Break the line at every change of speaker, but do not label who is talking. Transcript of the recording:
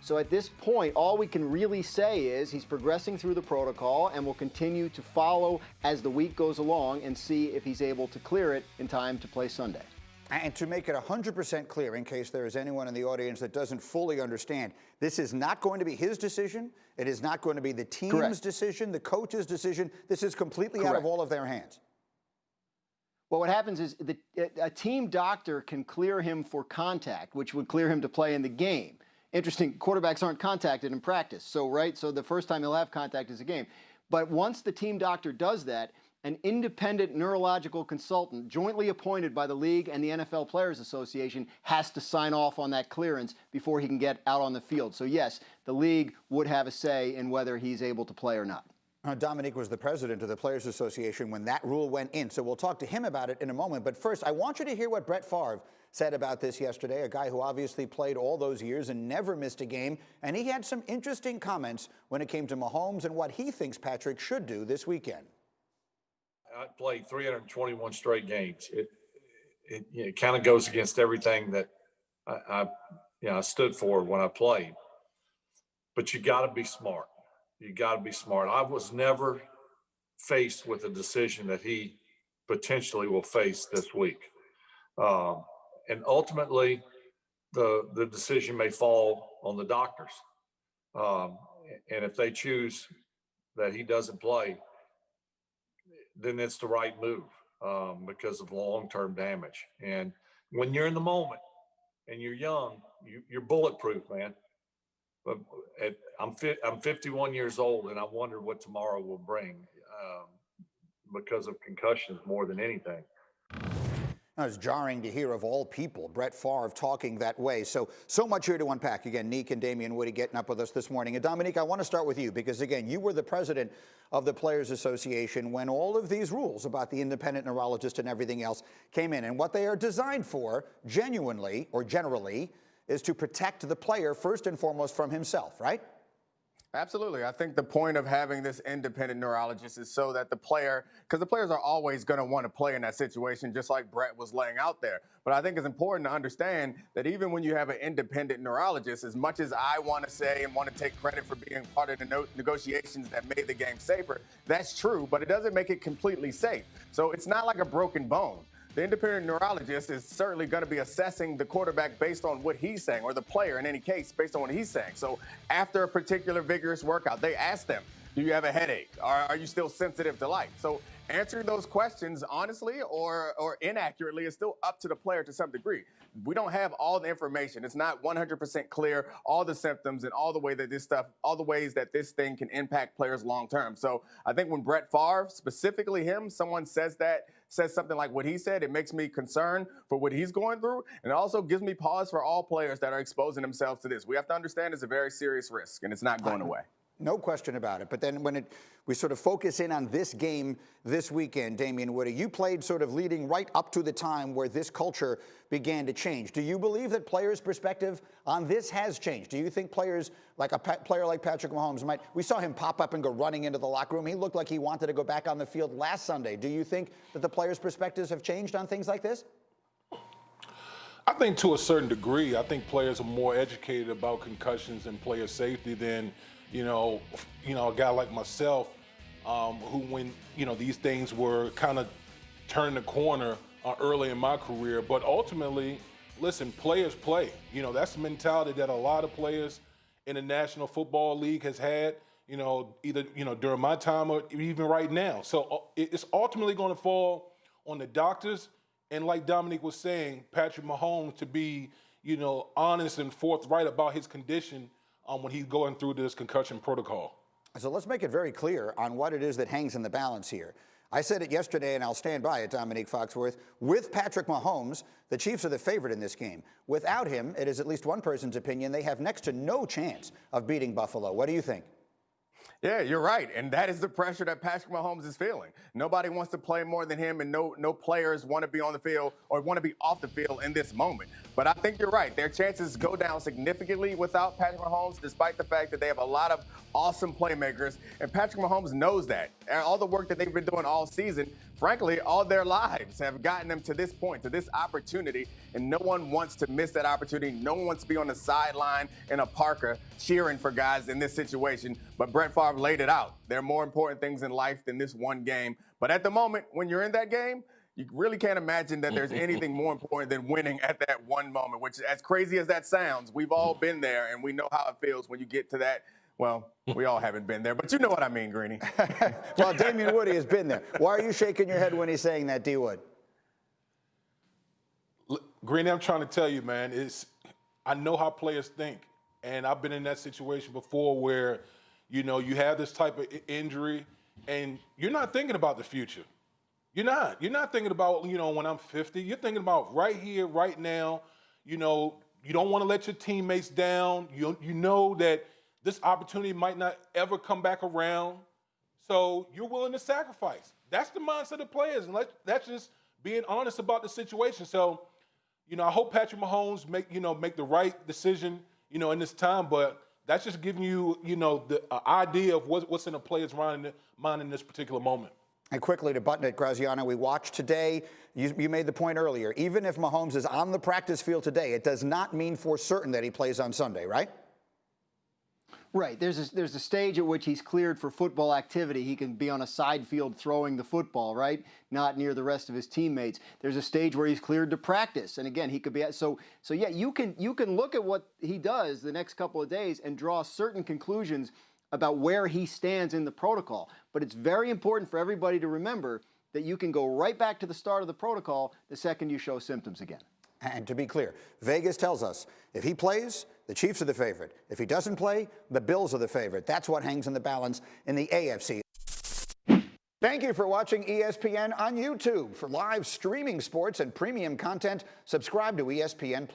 So at this point, all we can really say is he's progressing through the protocol and will continue to follow as the week goes along and see if he's able to clear it in time to play Sunday.
And to make it 100% clear, in case there is anyone in the audience that doesn't fully understand, this is not going to be his decision. It is not going to be the team's decision, the coach's decision. This is completely out of all of their hands.
Well, what happens is a team doctor can clear him for contact, which would clear him to play in the game. Interesting, quarterbacks aren't contacted in practice. So the first time he'll have contact is a game. But once the team doctor does that, an independent neurological consultant jointly appointed by the league and the NFL Players Association has to sign off on that clearance before he can get out on the field. So yes, the league would have a say in whether he's able to play or not.
Dominique was the president of the Players Association when that rule went in, so we'll talk to him about it in a moment. But first, I want you to hear what Brett Favre said about this yesterday, a guy who obviously played all those years and never missed a game, and he had some interesting comments when it came to Mahomes and what he thinks Patrick should do this weekend.
I played 321 straight games. It kind of goes against everything that I stood for when I played. But you got to be smart. You got to be smart. I was never faced with a decision that he potentially will face this week. And ultimately, the decision may fall on the doctors. And if they choose that he doesn't play, then it's the right move because of long-term damage. And when you're in the moment and you're young, you're bulletproof, man. But I'm 51 years old, and I wonder what tomorrow will bring because of concussions more than anything.
It's jarring to hear, of all people, Brett Favre talking that way. So much here to unpack. Again, Neek and Damian Woody getting up with us this morning. And Dominique, I want to start with you because, again, you were the president of the Players Association when all of these rules about the independent neurologist and everything else came in. And what they are designed for, genuinely or generally, is to protect the player first and foremost from himself, right?
Absolutely. I think the point of having this independent neurologist is so that the player, because the players are always going to want to play in that situation, just like Brett was laying out there. But I think it's important to understand that even when you have an independent neurologist, as much as I want to say and want to take credit for being part of the negotiations that made the game safer, that's true, but it doesn't make it completely safe. So it's not like a broken bone. The independent neurologist is certainly going to be assessing the quarterback based on what he's saying, or the player in any case based on what he's saying. So after a particular vigorous workout, they ask them, do you have a headache? Are you still sensitive to light? So answering those questions honestly or inaccurately is still up to the player to some degree. We don't have all the information. It's not 100% clear, all the symptoms and all the ways that this thing can impact players long term. So I think when Brett Favre, specifically him, someone says something like what he said, it makes me concerned for what he's going through. And it also gives me pause for all players that are exposing themselves to this. We have to understand it's a very serious risk, and it's not going away.
No question about it. But then when we sort of focus in on this game this weekend, Damian Woody, you played sort of leading right up to the time where this culture began to change. Do you believe that players' perspective on this has changed? Do you think players, like a player like Patrick Mahomes, we saw him pop up and go running into the locker room. He looked like he wanted to go back on the field last Sunday. Do you think that the players' perspectives have changed on things like this?
I think to a certain degree. I think players are more educated about concussions and player safety than a guy like myself, who when, these things were kind of turning the corner early in my career. But ultimately, listen, players play. That's the mentality that a lot of players in the National Football League has had, either, during my time or even right now. So it's ultimately going to fall on the doctors. And like Dominique was saying, Patrick Mahomes to be, honest and forthright about his condition when he's going through this concussion protocol.
So let's make it very clear on what it is that hangs in the balance here. I said it yesterday, and I'll stand by it, Dominique Foxworth. With Patrick Mahomes, the Chiefs are the favorite in this game. Without him, it is at least one person's opinion, they have next to no chance of beating Buffalo. What do you think?
Yeah, you're right. And that is the pressure that Patrick Mahomes is feeling. Nobody wants to play more than him, and no players want to be on the field or want to be off the field in this moment. But I think you're right. Their chances go down significantly without Patrick Mahomes, despite the fact that they have a lot of awesome playmakers. And Patrick Mahomes knows that. And all the work that they've been doing all season, frankly, all their lives have gotten them to this point, to this opportunity. And no one wants to miss that opportunity. No one wants to be on the sideline in a parka cheering for guys in this situation. But Brett Favre laid it out. There are more important things in life than this one game. But at the moment, when you're in that game, you really can't imagine that there's anything more important than winning at that one moment, which, as crazy as that sounds, we've all been there, and we know how it feels when you get to that. Well, we all haven't been there, but you know what I mean, Greeny.
Well, Damien Woody has been there. Why are you shaking your head when he's saying that, D. Wood?
Greeny, I'm trying to tell you, man, I know how players think, and I've been in that situation before where, you have this type of injury, and you're not thinking about the future. You're not thinking about, when I'm 50. You're thinking about right here, right now. You don't want to let your teammates down. You know that this opportunity might not ever come back around. So you're willing to sacrifice. That's the mindset of players. And that's just being honest about the situation. So, I hope Patrick Mahomes make the right decision, in this time. But that's just giving you, the idea of what's in a player's mind in this particular moment.
And quickly to button it, Graziano, we watched today, you made the point earlier, even if Mahomes is on the practice field today, it does not mean for certain that he plays on Sunday, right?
Right. There's a stage at which he's cleared for football activity. He can be on a side field throwing the football, right? Not near the rest of his teammates. There's a stage where he's cleared to practice. And again, he could be so yeah, you can look at what he does the next couple of days and draw certain conclusions about where he stands in the protocol. But it's very important for everybody to remember that you can go right back to the start of the protocol the second you show symptoms again.
And to be clear, Vegas tells us if he plays, the Chiefs are the favorite. If he doesn't play, the Bills are the favorite. That's what hangs in the balance in the AFC. Thank you for watching ESPN on YouTube. For live streaming sports and premium content, subscribe to ESPN+.